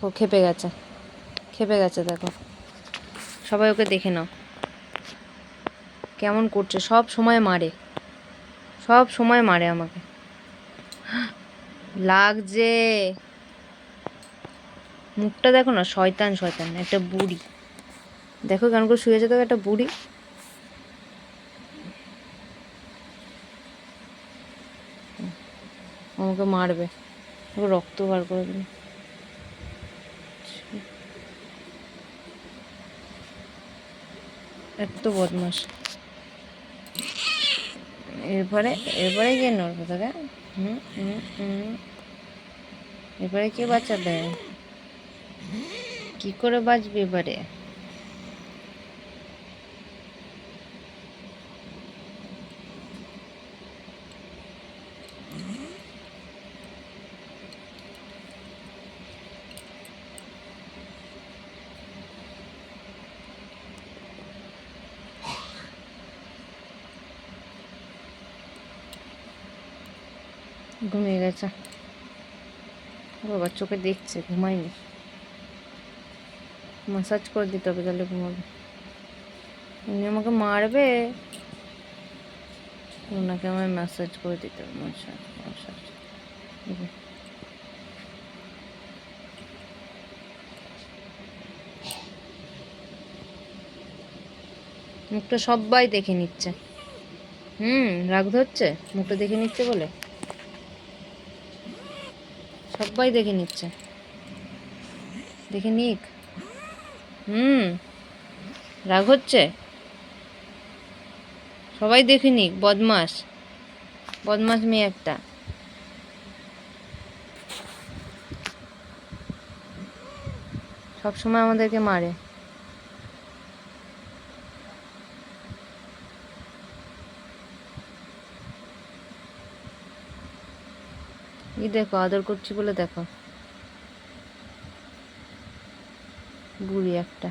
ও খেপে গেছে, খেপে গেছে দেখো। সবাই ওকে দেখে নাও কেমন করছে, সব সময় মারে, সব সময় মারে আমাকে। লাগছে, মুখটা দেখো না, শয়তান শয়তান একটা বুড়ি। দেখো কেমন করে শুয়েছে, দেখো একটা বুড়ি। আমাকে মারবে, রক্ত বার করে দিল। এত বদমাস। এরপরে এরপরে কে নড়বে তোকে? হুম হুম হুম। এবারে কে বাঁচাবে? কি করে বাঁচবে এবারে? ঘুমিয়ে গেছে বাবা, চোখে দেখছে, ঘুমায়নি। মাসাজ করে দিতে হবে তাহলে ঘুমাবে। উনি আমাকে মারবে, ওনাকে আমায় ম্যাসাজ করে দিতে হবে। Massage massage. মুখটা সবাই দেখে নিচ্ছে। রাগ ধরছে, মুখটা দেখে নিচ্ছে বলে সবাই দেখে নিচ্ছে। দেখে নিক। রাগ হচ্ছে, সবাই দেখে নিক। বদমাস, বদমাস মেয়ে একটা। সব সময় আমাদেরকে মারে। এই দেখো, আদর করছি বলে দেখো, বুড়ি একটা।